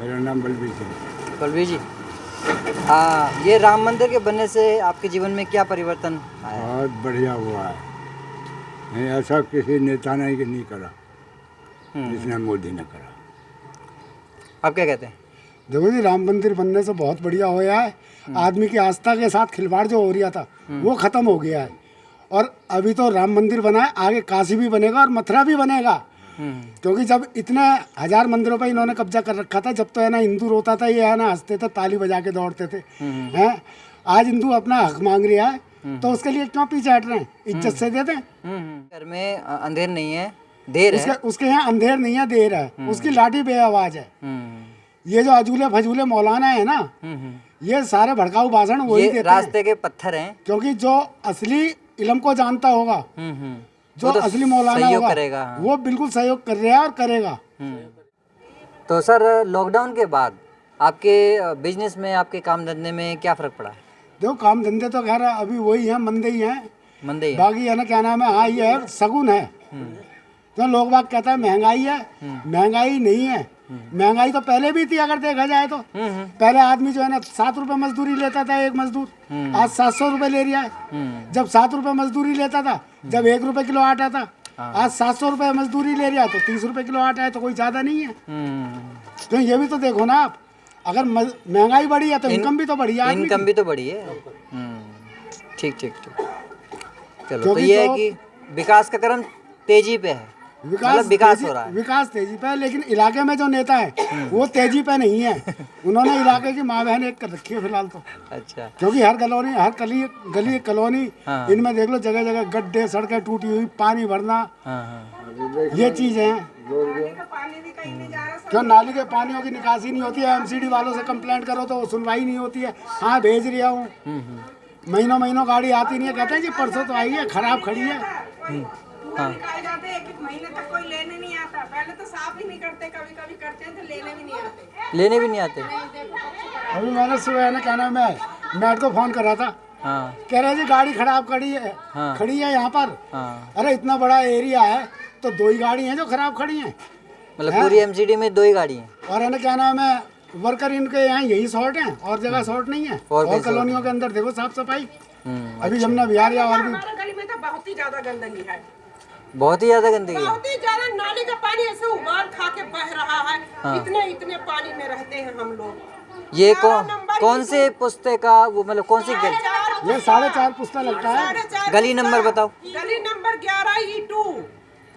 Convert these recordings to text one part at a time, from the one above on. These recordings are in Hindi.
मेरा नाम बलबीर सिंह। बलबीर जी, ये राम मंदिर के बनने से आपके जीवन में क्या परिवर्तन आया? बहुत बढ़िया हुआ है। नहीं, ऐसा किसी नेता ने नहीं करा जिसने मोदी ने करा। आप क्या कहते हैं? देखो जी, राम मंदिर बनने से बहुत बढ़िया होया है। आदमी की आस्था के साथ खिलवाड़ जो हो रहा था वो खत्म हो गया है। और अभी तो राम मंदिर बना है, आगे काशी भी बनेगा और मथुरा भी बनेगा। क्योंकि जब इतने 1000 मंदिरों पर इन्होंने कब्जा कर रखा था, जब तो है ना हिंदू रोता था, ये है ना हंसते थे, ताली बजा के दौड़ते थे। हैं, आज हिंदू अपना हक मांग रहा है तो उसके लिए क्यों पीछे हट रहे हैं? इज्जत से दे दें। घर में अंधेर नहीं है, देर है। उसके यहाँ अंधेर नहीं है, देर है। उसकी लाठी बेआवाज है। ये जो अजूले फजूले मौलाना है ना, ये सारे भड़काऊ भाषण वही देते हैं। रास्ते के पत्थर हैं। क्योंकि जो असली इल्म को जानता होगा, जो तो असली मौलाना होगा, करेगा। वो बिल्कुल सहयोग कर रहा है और करेगा। तो सर, लॉकडाउन के बाद आपके बिजनेस में, आपके काम धंधे में क्या फर्क पड़ा? देखो, काम धंधे तो खैर अभी वही है, मंदे ही हैं। मंदे ही है। बाकी है ना, क्या नाम है, हाँ ये है, सगुन है। तो लोग बाग कहता है महंगाई है, महंगाई नहीं है। महंगाई तो पहले भी थी अगर देखा जाए तो। पहले आदमी जो है ना 7 रुपए मजदूरी लेता था एक मजदूर, आज 700 रुपए ले रहा है। जब 7 रुपए मजदूरी लेता था, जब 1 रुपए किलो आटा था, आज 700 रुपए मजदूरी ले रहा है तो 30 रुपए किलो आटा है, तो कोई ज्यादा नहीं है। तो ये भी तो देखो ना आप, अगर महंगाई बढ़ी है तो इनकम भी तो बढ़ी है। इनकम भी तो बढ़ी है। ठीक ठीक ठीक। चलो, तो ये है कि विकास का क्रम तेजी पे है। विकास हो रहा है। विकास तेजी पे है, लेकिन इलाके में जो नेता है वो तेजी पे नहीं है। उन्होंने इलाके की माँ बहन एक कर रखी है फिलहाल तो। अच्छा। क्योंकि हर कॉलोनी, हर गली कॉलोनी, इनमें देख लो जगह जगह गड्ढे, सड़कें टूटी हुई, पानी भरना, ये चीजें हैं। क्यों नाली के पानियों की निकासी नहीं होती है? एमसीडी वालों से कंप्लेंट करो तो सुनवाई नहीं होती है। हाँ, भेज रहा हूँ, महीनों महीनों गाड़ी आती नहीं है। कहते हैं जी परसों तो आई है, खराब खड़ी है। निकाल जाते हैं, 1 महीने तक कोई लेने नहीं आता। पहले तो साफ ही नहीं करते, कभी कभी करते हैं तो लेने भी नहीं आते। लेने भी नहीं आते। अभी मैंने सुबह है ना, क्या नाम है, मैट को फोन करा था। कह रहे जी गाड़ी खराब खड़ी है, खड़ी है यहाँ पर। अरे इतना बड़ा एरिया है तो 2 ही गाड़ी हैं जो खराब खड़ी हैं। मतलब पूरी एमसीडी में 2 ही गाड़ी हैं। और है ना, क्या नाम है, वर्कर इनके यहाँ यही शॉर्ट है और जगह शॉर्ट नहीं है। और कॉलोनियों के अंदर देखो साफ सफाई। अभी जमुना विहार या और भी गली में तो बहुत ही ज्यादा गंदगी है। बहुत ही ज्यादा गंदगी है। बहुत ही ज्यादा, नाली का पानी ऐसे उबाल खा के बह रहा है। इतने पानी में रहते हैं हम लोग। ये कौन से पुस्ते का वो, मतलब कौन सी गली? ये 4.5 पुस्ता लगता है। गली नंबर बताओ। गली नंबर 11 E2।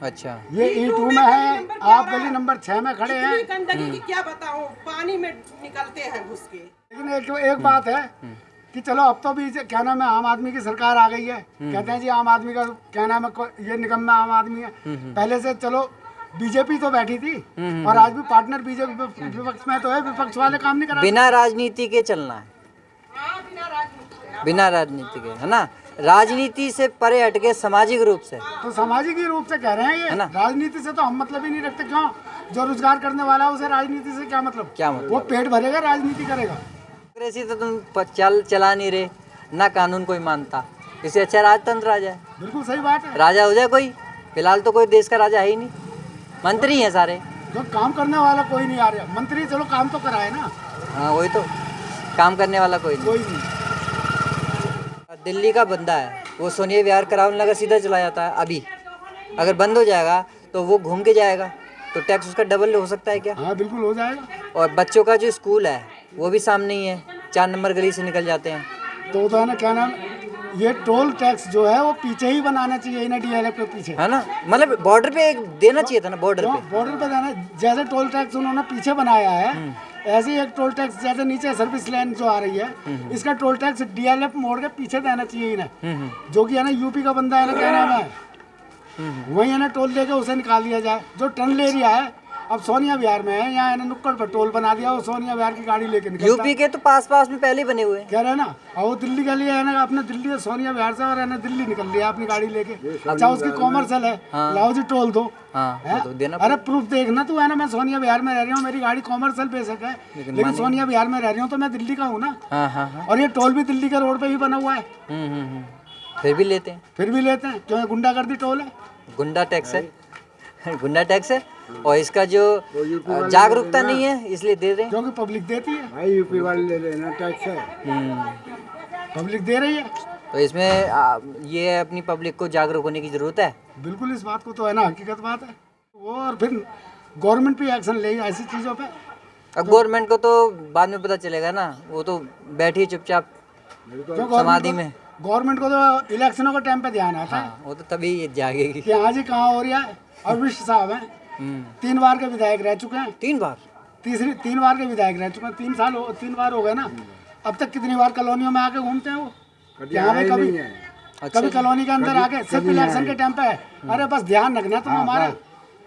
अच्छा, ये E2 में है। आप गली नंबर 6 में खड़े हैं। गंदगी की क्या बताऊं, पानी में निकलते हैं घुस के। लेकिन एक बात है कि चलो अब तो भी क्या नाम है, आम आदमी की सरकार आ गई है। कहते हैं जी आम आदमी का क्या नाम है, ये निगम में आम आदमी है। पहले से चलो बीजेपी तो बैठी थी और आज भी पार्टनर बीजेपी विपक्ष में तो है। विपक्ष वाले काम नहीं करा। बिना राजनीति के चलना है। बिना राजनीति के, है ना? राजनीति से परे हटके सामाजिक रूप से, तो सामाजिक ही रूप से कह रहे हैं ये, है ना? राजनीति से तो हम मतलब ही नहीं रखते। क्यों? जो रोजगार करने वाला है उसे राजनीति से क्या मतलब? क्या मतलब? वो पेट भरेगा, राजनीति करेगा। कांग्रेसी तो तुम चला नहीं रहे ना, कानून कोई मानता। इससे अच्छा राजतंत्र आ जाए। बिल्कुल सही बात है। राजा हो जाए कोई। फिलहाल तो कोई देश का राजा है ही नहीं, मंत्री हैं सारे। जो काम करने वाला कोई नहीं आ रहा। मंत्री चलो काम तो कराए ना। हाँ, वही तो, काम करने वाला कोई नहीं। दिल्ली का बंदा है, वो सोनिया विहार कराउल नगर सीधा चला जाता है। अभी अगर बंद हो जाएगा तो वो घूम के जाएगा, तो टैक्स उसका डबल हो सकता है क्या? हाँ, बिल्कुल हो जाएगा। और बच्चों का जो स्कूल है वो भी सामने ही है, 4 नंबर गली से निकल जाते हैं। तो है ना, क्या नाम, ये टोल टैक्स जो है वो पीछे ही बनाना चाहिए ना, DLF के पीछे, है ना? मतलब बॉर्डर पे एक देना चाहिए था ना, बॉर्डर पे देना। जैसे टोल टैक्स उन्होंने पीछे बनाया है, ऐसे ही एक टोल टैक्स जैसे नीचे सर्विस लाइन जो आ रही है, इसका टोल टैक्स DLF मोड़ के पीछे देना चाहिए इन्हें। जो कि है ना यूपी का बंदा है ना, क्या नाम है, वही है ना, टोल लेके उसे निकाल दिया जाए। जो टर्न ले रहा है अब सोनिया विहार में है, यहाँ नुक्कड़ पर टोल बना दिया, वो सोनिया विहार की गाड़ी लेके निकलता। यूपी के तो पास में पहले ही बने हुए हैं, कह रहे ना। और वो दिल्ली के लिए है ना, अपने दिल्ली से सोनिया विहार से और है ना दिल्ली निकल लिया अपनी गाड़ी लेके। अच्छा, उसकी कॉमर्शियल है। लाओ जी टोल दो। तो देना। अरे प्रूफ देखना तू, है ना, मैं सोनिया विहार में रह रही हूँ, मेरी गाड़ी कॉमर्शियल बेशक है, लेकिन सोनिया विहार में रह रही हूँ तो मैं दिल्ली का हूँ ना। और ये टोल भी दिल्ली के रोड पे ही बना हुआ है। फिर भी लेते हैं। क्यों? गुंडागर्दी टोल है, गुंडा टैक्स है। गुंडा टैक्स है और इसका जो जागरूकता नहीं है इसलिए दे रहे हैं। क्योंकि पब्लिक देती है, भाई यूपी वाले ले लेना टैक्स है। पब्लिक दे रही है। तो इसमें ये अपनी पब्लिक को जागरूक होने की जरूरत है। बिल्कुल, इस बात को तो है ना, हकीकत बात है वो। और फिर गवर्नमेंट भी एक्शन ले ऐसी चीज़ों पे। अब गवर्नमेंट को तो बाद में पता चलेगा ना, वो तो बैठी चुपचाप समाधि में। गवर्नमेंट को तो इलेक्शनों के टाइम पे ध्यान आता है। हाँ, वो तो तभी ये जागेगी कि हाँ जी कहाँ हो रहा है। और विश्व साहब हैं, 3 बार के विधायक रह चुके हैं। 3 बार 3 बार के विधायक रह चुके हैं। 3 बार हो गए ना। अब तक कितनी बार कॉलोनियों में आके घूमते हैं वो। यहाँ पे कभी कॉलोनी के अंदर आके सिर्फ इलेक्शन के टाइम पे है। अरे बस ध्यान रखना तुम हमारा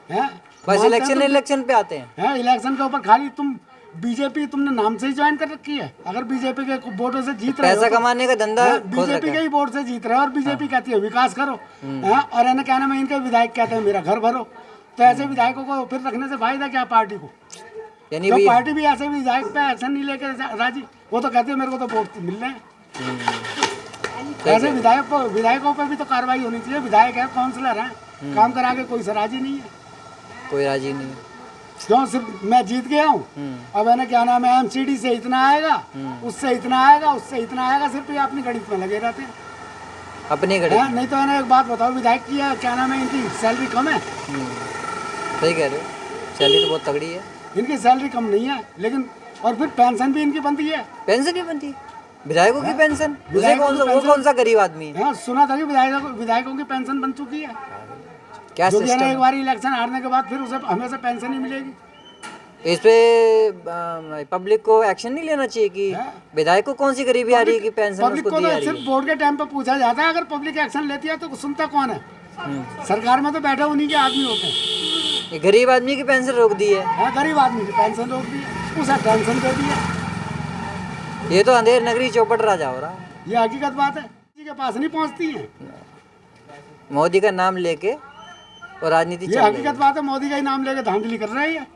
है। बस इलेक्शन पे आते हैं। इलेक्शन के ऊपर खाली तुम बीजेपी तुमने नाम से ही ज्वाइन कर रखी है। अगर बीजेपी के वोटों से जीत रहे हो, पैसा कमाने का धंधा बीजेपी के ही वोट से जीत रहे हो और बीजेपी कहती है विकास करो, और इन्हें कहना में इनके विधायक कहते हैं मेरा घर भरो। तो ऐसे विधायकों को फिर रखने से फायदा क्या पार्टी को। यानी तो पार्टी भी ऐसे विधायक पे एक्शन नहीं लेके राजी। वो तो कहती है मेरे को तो वोट मिल रहे हैं। ऐसे विधायकों पे भी तो कार्रवाई होनी चाहिए। विधायक है, काउंसलर है, काम करा के कोई से राजी नहीं है। कोई राजी नहीं है। क्यों सिर्फ मैं जीत गया हूँ, अब है ना क्या नाम है एमसीडी से इतना आएगा, उससे इतना आएगा, उससे इतना आएगा, सिर्फ ये अपनी गणित में लगे रहते हैं अपनी गणित। नहीं तो है ना, एक बात बताओ, विधायक की क्या नाम है इनकी सैलरी कम है। सही कह रहे हो, सैलरी तो बहुत तगड़ी है इनकी। सैलरी कम नहीं है लेकिन, और फिर पेंशन भी इनकी बनती है। पेंशन भी बनती है विधायकों की पेंशन। वो कौन सा गरीब आदमी है। हाँ, सुना था कि विधायकों की पेंशन बन चुकी है। क्या जो सिस्टम है ना, एक बार इलेक्शन हारने के बाद फिर उसे हमेशा पेंशन ही मिलेगी। इस पे पब्लिक को एक्शन नहीं लेना चाहिए कि विधायक को कौन सी गरीबी आ रही है कि पेंशन पब्लिक उसको को दी आ तो रही सिर्फ है। वोट के टाइम पे पूछा जाता है। अगर पब्लिक एक्शन लेती है तो सुनता कौन है। सरकार में तो बैठे उन्हीं के आदमी होते हैं। ये गरीब आदमी की पेंशन रोक दी है। हाँ, गरीब आदमी की पेंशन रोक दी है, उसे पेंशन दे दी है। ये तो अंधेर नगरी चौपट राजा हो रहा है। ये हकीकत बात है, किसी के पास नहीं पहुंचती है। मोदी का नाम लेके और राजनीति ये चल रही है। हकीकत बात है, मोदी का ही नाम लेके धांधली कर रहे हैं।